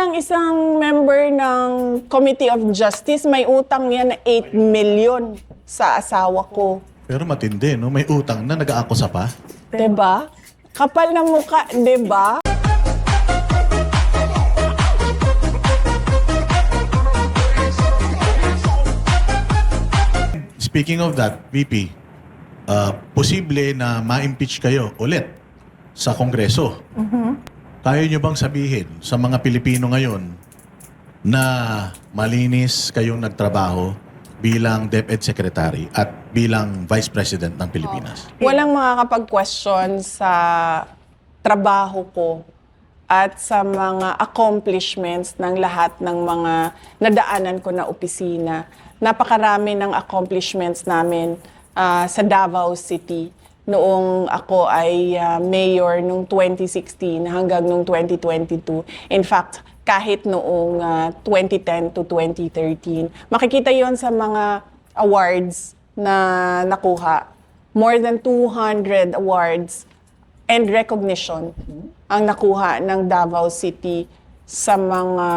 lang isang member ng Committee of Justice, may utang yan na 8 million sa asawa ko. Pero matindi, no? May utang na, nag-aakusa pa. Diba? Kapal na mukha, diba? Speaking of that, VP, posible na ma-impeach kayo ulit sa Kongreso. Kaya nyo bang sabihin sa mga Pilipino ngayon na malinis kayong nagtrabaho bilang DepEd Secretary at bilang Vice President ng Pilipinas? Walang makakapag-question sa trabaho ko at sa mga accomplishments ng lahat ng mga nadaanan ko na opisina. Napakarami ng accomplishments namin sa Davao City noong ako ay mayor noong 2016 hanggang noong 2022. In fact, kahit noong 2010 to 2013. Makikita yon sa mga awards na nakuha. More than 200 awards and recognition ang nakuha ng Davao City sa mga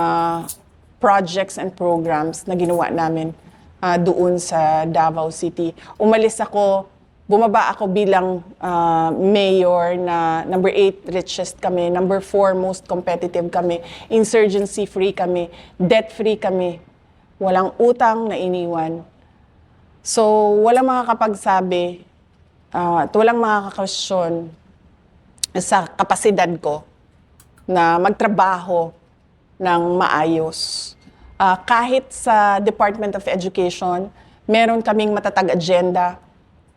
projects and programs na ginawa namin doon sa Davao City. Bumaba ako bilang mayor na number 8 richest kami, number 4 most competitive kami, insurgency-free kami, debt-free kami, walang utang na iniwan. So, walang makakapagsabi at walang makakakasyon sa kapasidad ko na magtrabaho ng maayos. Kahit sa Department of Education, meron kaming matatag agenda.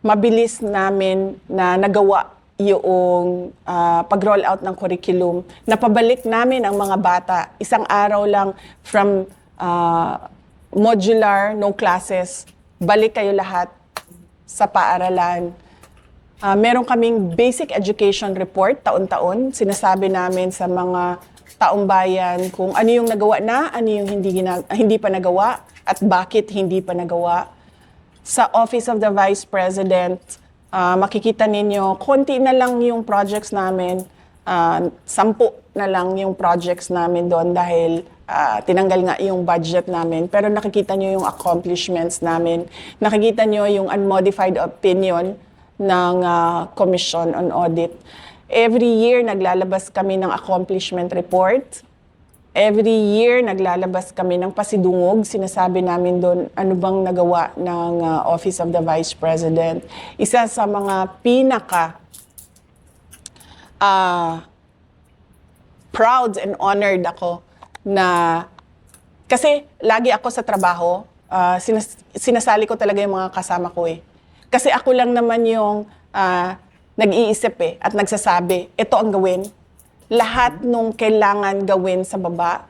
Mabilis namin na nagawa yung pag-roll out ng curriculum. Napabalik namin ang mga bata. Isang araw lang from modular, no classes, balik kayo lahat sa paaralan. Meron kaming basic education report taon-taon. Sinasabi namin sa mga taong bayan kung ano yung nagawa na, ano yung hindi pa nagawa, at bakit hindi pa nagawa. Sa Office of the Vice President, makikita ninyo, konti na lang yung projects namin, 10 na lang yung projects namin doon dahil tinanggal nga yung budget namin. Pero nakikita nyo yung accomplishments namin. Nakikita nyo yung unmodified opinion ng Commission on Audit. Every year, naglalabas kami ng accomplishment report. Every year, naglalabas kami ng pasidungog. Sinasabi namin doon ano bang nagawa ng Office of the Vice President. Isa sa mga pinaka proud and honored ako na kasi lagi ako sa trabaho, sinasali ko talaga yung mga kasama ko eh. Kasi ako lang naman yung nag-iisip at nagsasabi, ito ang gawin. Lahat nung kailangan gawin sa baba,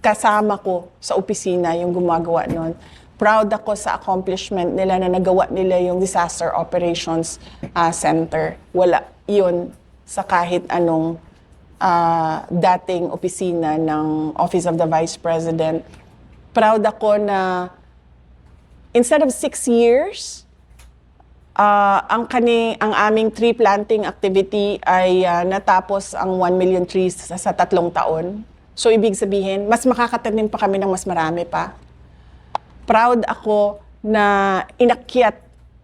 kasama ko sa opisina yung gumagawa nun. Proud ako sa accomplishment nila na nagawa nila yung Disaster Operations Center. Wala yun sa kahit anong dating opisina ng Office of the Vice President. Proud ako na instead of 6 years, ang aming tree planting activity ay natapos ang 1 million trees sa 3 taon. So, ibig sabihin, mas makakatanim pa kami ng mas marami pa. Proud ako na inakyat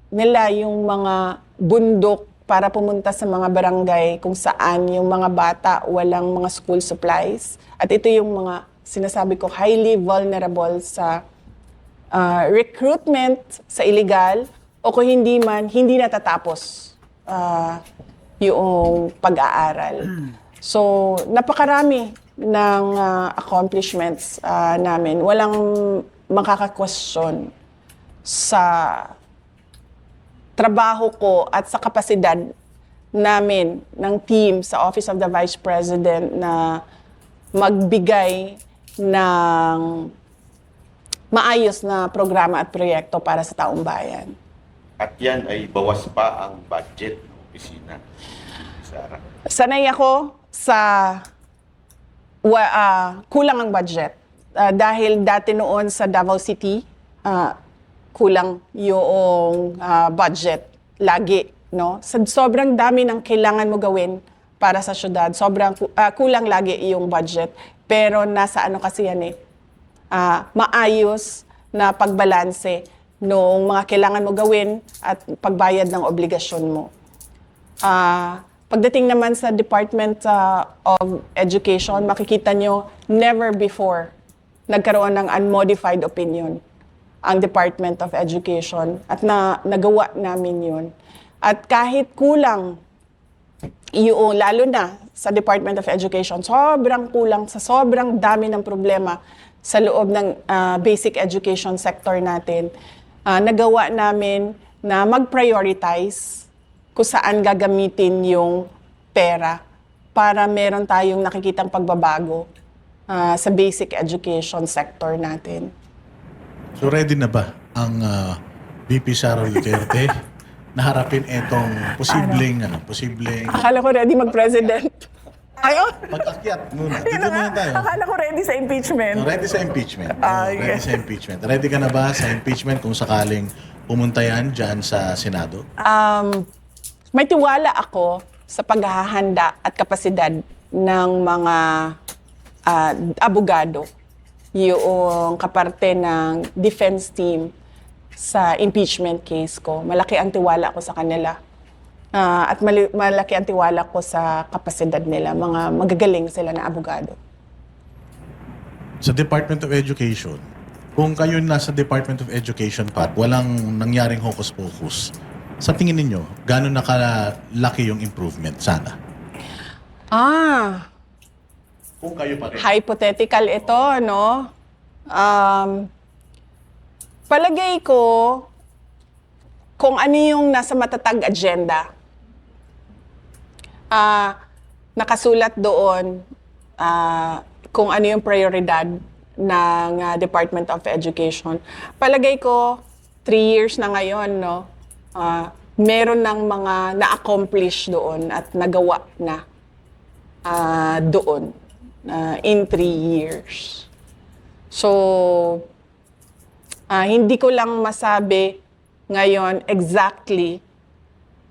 nila yung mga bundok para pumunta sa mga barangay kung saan yung mga bata walang mga school supplies. At ito yung mga sinasabi ko, highly vulnerable sa recruitment, sa illegal, o kung hindi man, hindi natatapos yung pag-aaral. So, napakarami ng accomplishments namin. Walang makaka-question sa trabaho ko at sa kapasidad namin ng team sa Office of the Vice President na magbigay ng maayos na programa at proyekto para sa taong bayan. At yan ay bawas pa ang budget ng opisina. Sara. Sanay ako sa kulang ang budget. Dahil dati noon sa Davao City, kulang yung budget lagi. No? Sobrang dami ng kailangan mo gawin para sa syudad. Sobrang kulang lagi yung budget. Pero nasa ano kasi yan maayos na pagbalanse nung mga kailangan mo gawin at pagbayad ng obligasyon mo. Pagdating naman sa Department of Education, makikita nyo, never before nagkaroon ng unmodified opinion ang Department of Education at nagawa namin yun. At kahit kulang, lalo na sa Department of Education, sobrang kulang sa sobrang dami ng problema sa loob ng basic education sector natin, nagawa namin na mag-prioritize kung saan gagamitin yung pera para meron tayong nakikitang pagbabago sa basic education sector natin. So ready na ba ang VP Sara Duterte na harapin itong posibleng Akala ko ready mag-president. Ayun! pag-akyat muna. Dito muna tayo. Akala ko ready sa impeachment. Ready sa impeachment. Okay. Ready sa impeachment. Ready ka na ba sa impeachment kung sakaling pumunta yan dyan sa Senado? May tiwala ako sa paghahanda at kapasidad ng mga abogado, yung kaparte ng defense team sa impeachment case ko. Malaki ang tiwala ko sa kanila. At malaki ang tiwala ko sa kapasidad nila. Mga magagaling sila na abogado. Sa Department of Education, kung kayo nasa Department of Education Pat, walang nangyaring hocus-pocus, sa tingin ninyo, gano'n nakalaki yung improvement sana? Kung kayo pa rin. Hypothetical ito, no? Palagay ko, kung ano yung nasa matatag agenda, nakasulat doon kung ano yung prioridad ng Department of Education. Palagay ko, 3 years na ngayon, no? Meron ng mga na-accomplish doon at nagawa na doon in 3 years. So, hindi ko lang masabi ngayon exactly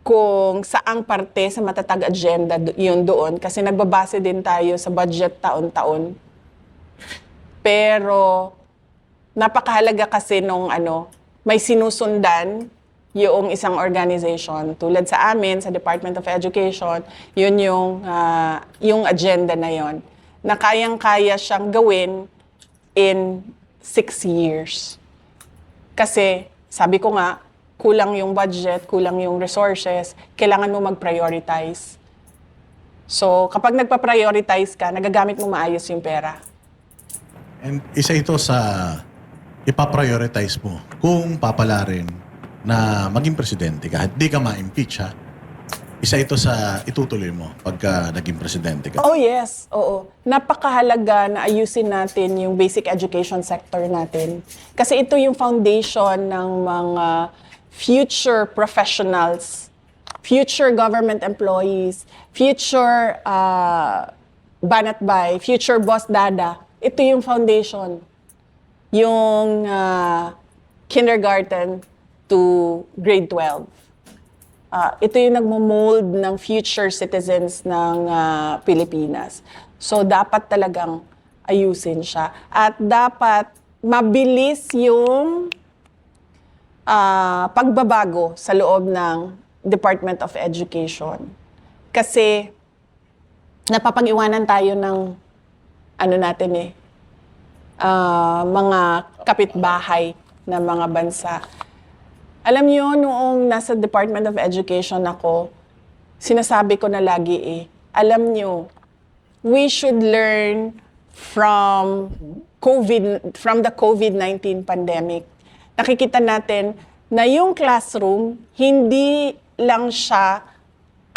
kung saang parte sa matatag agenda yun doon kasi nagbabase din tayo sa budget taon-taon. Pero napakahalaga kasi nung may sinusundan yung isang organization. Tulad sa amin, sa Department of Education, yun yung agenda na yon na kayang-kaya siyang gawin in 6 years. Kasi, sabi ko nga, kulang yung budget, kulang yung resources, kailangan mo mag-prioritize. So, kapag nagpa-prioritize ka, nagagamit mo maayos yung pera. And isa ito sa ipaprioritize mo kung papalarin na maging presidente ka. Di ka ma-impeach, ha? Isa ito sa itutuloy mo pagka naging presidente ka. Oh yes, oo. Napakahalaga na ayusin natin yung basic education sector natin. Kasi ito yung foundation ng mga future professionals, future government employees, future banatbay, future boss dada. Ito yung foundation. Yung kindergarten to grade 12. Ito yung nagmo-mold ng future citizens ng Pilipinas. So, dapat talagang ayusin siya. At dapat mabilis yung pagbabago sa loob ng Department of Education. Kasi, napapag-iwanan tayo ng mga kapitbahay na mga bansa. Alam niyo, noong nasa Department of Education ako, sinasabi ko na lagi alam niyo, we should learn from the COVID-19 pandemic. Nakikita natin na yung classroom, hindi lang siya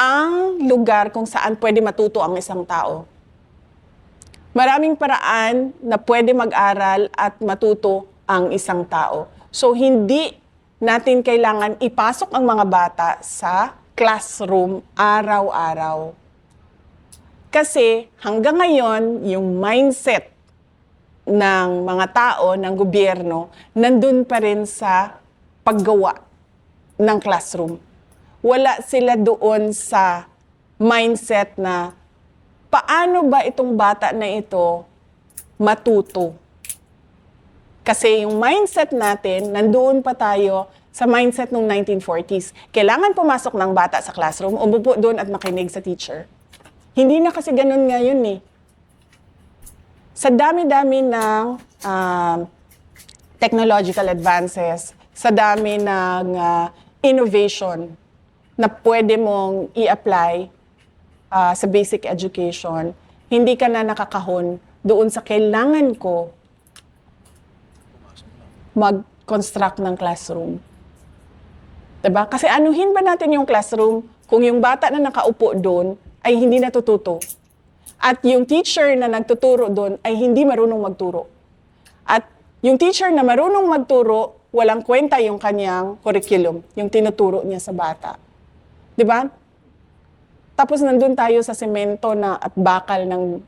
ang lugar kung saan pwede matuto ang isang tao. Maraming paraan na pwede mag-aral at matuto ang isang tao. So, hindi natin kailangan ipasok ang mga bata sa classroom araw-araw. Kasi hanggang ngayon, yung mindset ng mga tao, ng gobyerno, nandun pa rin sa paggawa ng classroom. Wala sila doon sa mindset na paano ba itong bata na ito matuto. Kasi yung mindset natin, nandoon pa tayo sa mindset ng 1940s. Kailangan pumasok ng bata sa classroom, umupo doon at makinig sa teacher. Hindi na kasi ganun ngayon eh. Sa dami-dami ng technological advances, sa dami ng innovation na pwede mong i-apply sa basic education, hindi ka na nakakahon doon sa kailangan ko mag-construct ng classroom. Diba? Kasi anuhin ba natin yung classroom kung yung bata na nakaupo doon ay hindi natututo? At yung teacher na nagtuturo doon ay hindi marunong magturo. At yung teacher na marunong magturo, walang kwenta yung kanyang curriculum, yung tinuturo niya sa bata. Diba? Tapos nandun tayo sa semento na at bakal ng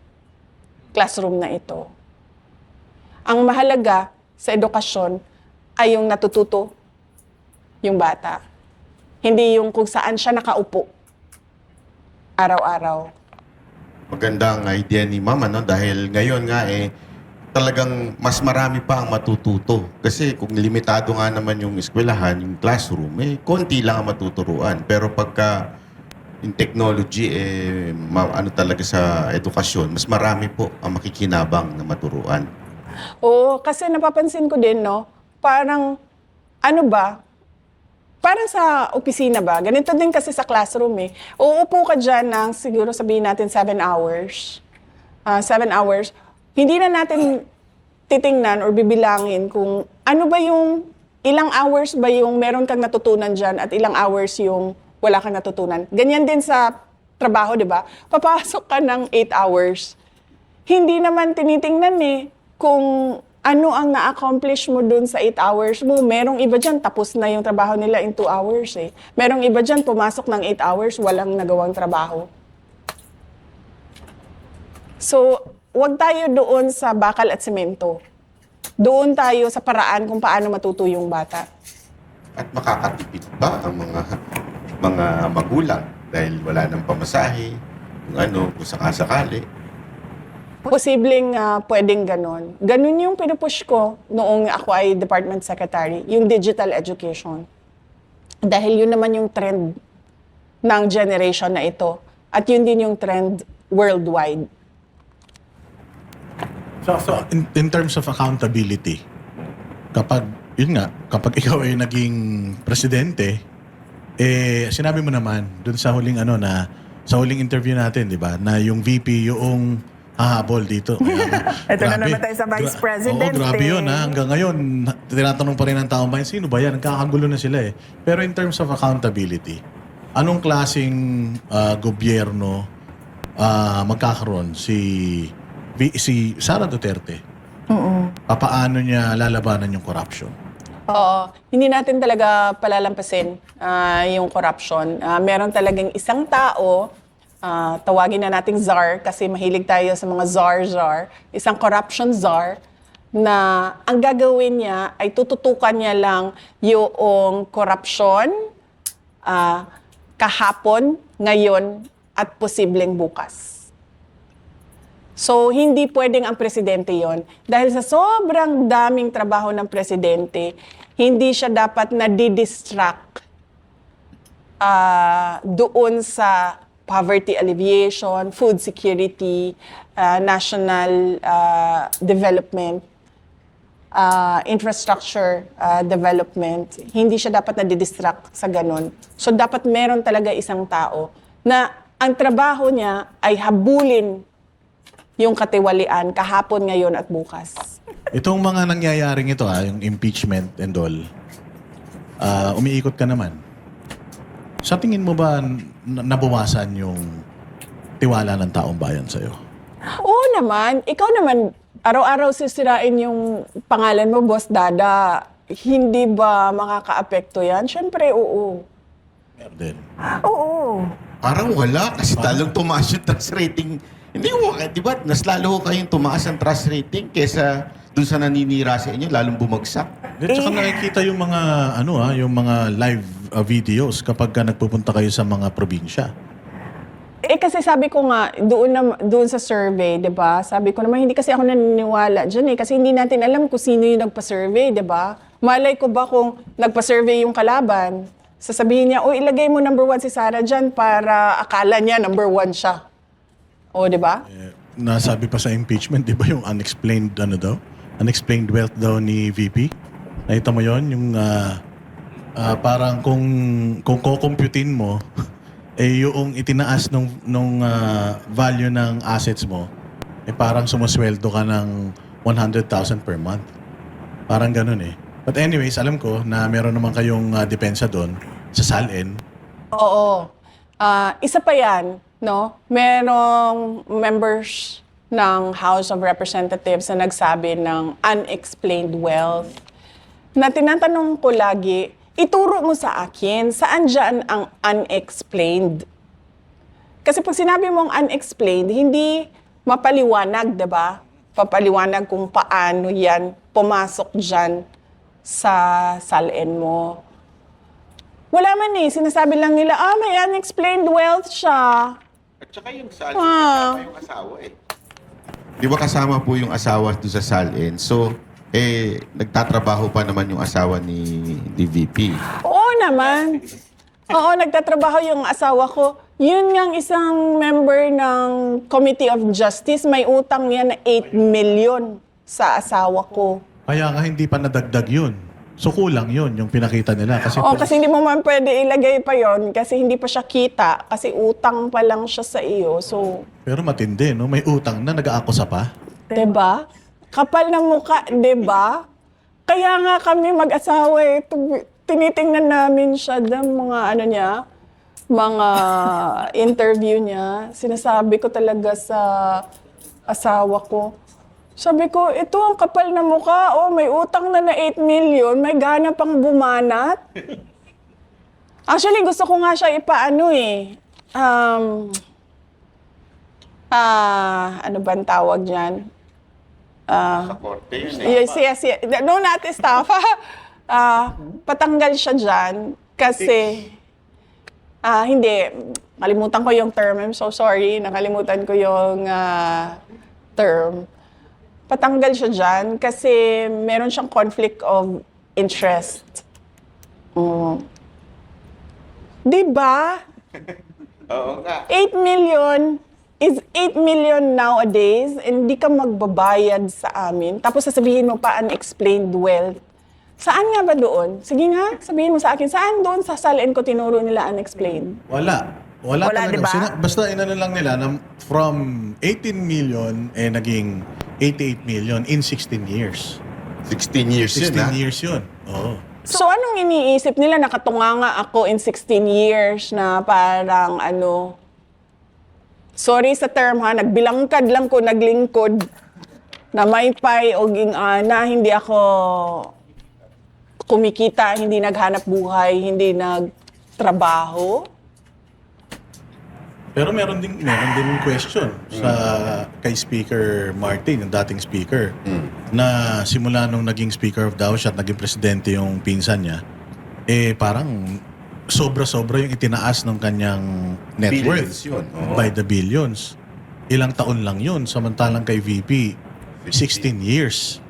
classroom na ito. Ang mahalaga sa edukasyon ay yung natututo yung bata. Hindi yung kung saan siya nakaupo araw-araw. Magandang idea ni Mama, no? Dahil ngayon nga talagang mas marami pa ang matututo. Kasi kung limitado nga naman yung eskwelahan, yung classroom, konti lang ang matuturuan. Pero pagka yung technology, ano talaga sa edukasyon, mas marami po ang makikinabang na maturuan. Oo, kasi napapansin ko din, no? Parang, ano ba? Parang sa opisina ba? Ganito din kasi sa classroom eh. Uupo ka dyan ng siguro sabihin natin 7 hours. 7 hours. Hindi na natin titingnan or bibilangin kung ano ba yung, ilang hours ba yung meron kang natutunan dyan at ilang hours yung wala kang natutunan. Ganyan din sa trabaho, di ba? Papasok ka ng 8 hours. Hindi naman tinitingnan eh kung ano ang na-accomplish mo dun sa 8 hours mo. Merong iba dyan, tapos na yung trabaho nila in 2 hours eh. Merong iba dyan, pumasok ng 8 hours, walang nagawang trabaho. So, wag tayo doon sa bakal at semento. Doon tayo sa paraan kung paano matuto yung bata. At makakatipid ba ang mga magulang dahil wala nang pamasahe, kung sakasakali. Posibleng pwedeng ganon. Ganon yung pinupush ko noong ako ay department secretary, yung digital education. Dahil yun naman yung trend ng generation na ito. At yun din yung trend worldwide. So in terms of accountability, kapag ikaw ay naging presidente, sinabi mo naman dun sa huling sa huling interview natin, di ba, na yung VP yung hahabol dito. Ito na naman tayo sa Vice President. Oo, grabe yun ha. Hanggang ngayon, tinatanong pa rin ng taong bayan, sino ba yan? Nagkakagulo na sila eh. Pero in terms of accountability, anong klaseng gobyerno magkakaroon si Sara Duterte? Papaano niya lalabanan yung corruption? Oo, hindi natin talaga palalampasin yung corruption. Meron talagang isang tao, tawagin na nating czar kasi mahilig tayo sa mga czar, isang corruption czar na ang gagawin niya ay tututukan niya lang yung corruption kahapon, ngayon, at posibleng bukas. So, hindi pwedeng ang presidente yon. Dahil sa sobrang daming trabaho ng presidente, hindi siya dapat na-distract doon sa poverty alleviation, food security, national development, infrastructure development. Hindi siya dapat na-distract sa ganun. So, dapat meron talaga isang tao na ang trabaho niya ay habulin yung katiwalian kahapon, ngayon at bukas. Itong mga nangyayaring ito, yung impeachment and all, umiikot ka naman. Sa tingin mo ba nabawasan yung tiwala ng taong bayan sa'yo? Oo naman. Ikaw naman, araw-araw sisirain yung pangalan mo, Boss Dada. Hindi ba makaka-apekto yan? Siyempre, oo. Meron din. Oo. Parang wala kasi talong tumaas yung trust rating. Hindi mo, di ba? Mas lalo kayong tumaas ang trust rating kesa dun sa naninira sa inyo, lalong bumagsak. At saka nakikita yung mga yung mga live videos kapag ka nagpupunta kayo sa mga probinsya. Kasi sabi ko nga, doon sa survey, 'di ba? Sabi ko naman, hindi kasi ako naniniwala diyan kasi hindi natin alam kung sino yung nagpa-survey, 'di ba? Malay ko ba kung nagpa-survey yung kalaban, sasabihin niya, ilagay mo number 1 si Sarah diyan para akala niya number 1 siya. O, 'di ba? Nasabi pa sa impeachment, di ba yung unexplained unexplained wealth daw ni VP? Nakita mo yon yung parang kung kukumputin mo, yung itinaas nung value ng assets mo, parang sumusweldo ka ng 100,000 per month. Parang ganun eh. But anyways, alam ko na meron naman kayong depensa doon sa SALN. Oo. Isa pa yan, no? Merong members ng House of Representatives na nagsabi ng unexplained wealth. Na tinatanong ko lagi, ituro mo sa akin, saan dyan ang unexplained? Kasi pag sinabi mong unexplained, hindi mapaliwanag, di ba? Papaliwanag kung paano yan pumasok dyan sa SALN mo. Wala man sinasabi lang nila, may unexplained wealth siya. At saka yung SALN, kasama yung asawa eh. Di ba kasama po yung asawa doon sa SALN? So, nagtatrabaho pa naman yung asawa ni VP. Oo naman. Oo, nagtatrabaho yung asawa ko. Yun ngang isang member ng Committee of Justice, may utang niya na 8 million sa asawa ko. Kaya nga hindi pa nadagdag yun. So kulang yun, yung pinakita nila. Kasi hindi mo man pwede ilagay pa yon kasi hindi pa siya kita, kasi utang pa lang siya sa iyo. So, Pero matindi, no? May utang na, nag-aakusa pa. 'di ba? Kapal na mukha, 'di ba? Kaya nga kami mag-asawa tinitingnan namin siya ng mga mga interview niya. Sinasabi ko talaga sa asawa ko. Sabi ko, ito ang kapal na mukha. May utang na 8 million, may gana pang bumanat. Actually, gusto ko nga siya ipaano ano ba ang tawag dyan? Sa korte yun eh. Yes. No, not estafa. Patanggal siya dyan kasi hindi. Nakalimutan ko yung term. I'm so sorry. Nakalimutan ko yung term. Patanggal siya dyan kasi meron siyang conflict of interest. Diba? Oo nga. 8 million is 8 million nowadays, and hindi ka magbabayad sa amin. Tapos sasabihin mo pa unexplained wealth. Saan nga ba doon? Sige nga, sabihin mo sa akin, saan doon sa SALN ko tinuro nila unexplained? Wala talaga. diba? Basta inano lang nila na from 18 million naging 88 million in 16 years. 16 years 16 yun, ha? years yun. Oo. So anong iniisip nila? Nakatunganga ako in 16 years na parang sorry sa term ha, nagbilangkad lang ko, naglingkod na may pay o ging-ana, hindi ako kumikita, hindi naghanap buhay, hindi nagtrabaho. Pero meron din question sa kay Speaker Martin, yung dating speaker, na simula nung naging Speaker of the House at naging presidente yung pinsan niya, parang sobra-sobra yung itinaas ng kanyang net Billions worth yun, oo. by the billions. Ilang taon lang yun, samantalang kay VP, 16 years.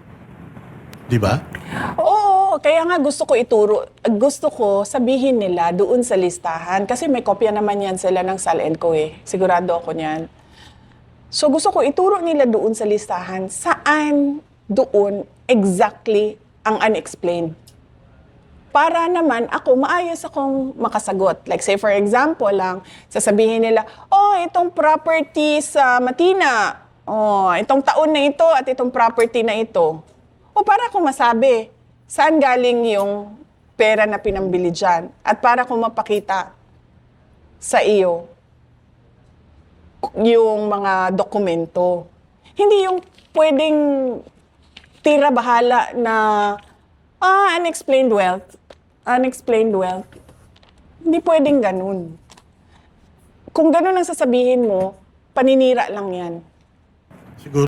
Di ba? Oo, kaya nga gusto ko sabihin nila doon sa listahan. Kasi may kopya naman yan sila ng SALN ko Sigurado ako niyan. So gusto ko ituro nila doon sa listahan saan doon exactly ang unexplained. Para naman ako, maayos akong makasagot. Like say for example lang, sasabihin nila, itong property sa Matina, itong taon na ito at itong property na ito. Para akong masabi, saan galing yung pera na pinambili dyan? At para akong mapakita sa iyo yung mga dokumento. Hindi yung pwedeng tira-bahala na unexplained wealth. Unexplained wealth. Hindi pwedeng ganun. Kung ganun ang sasabihin mo, paninira lang yan. Siguro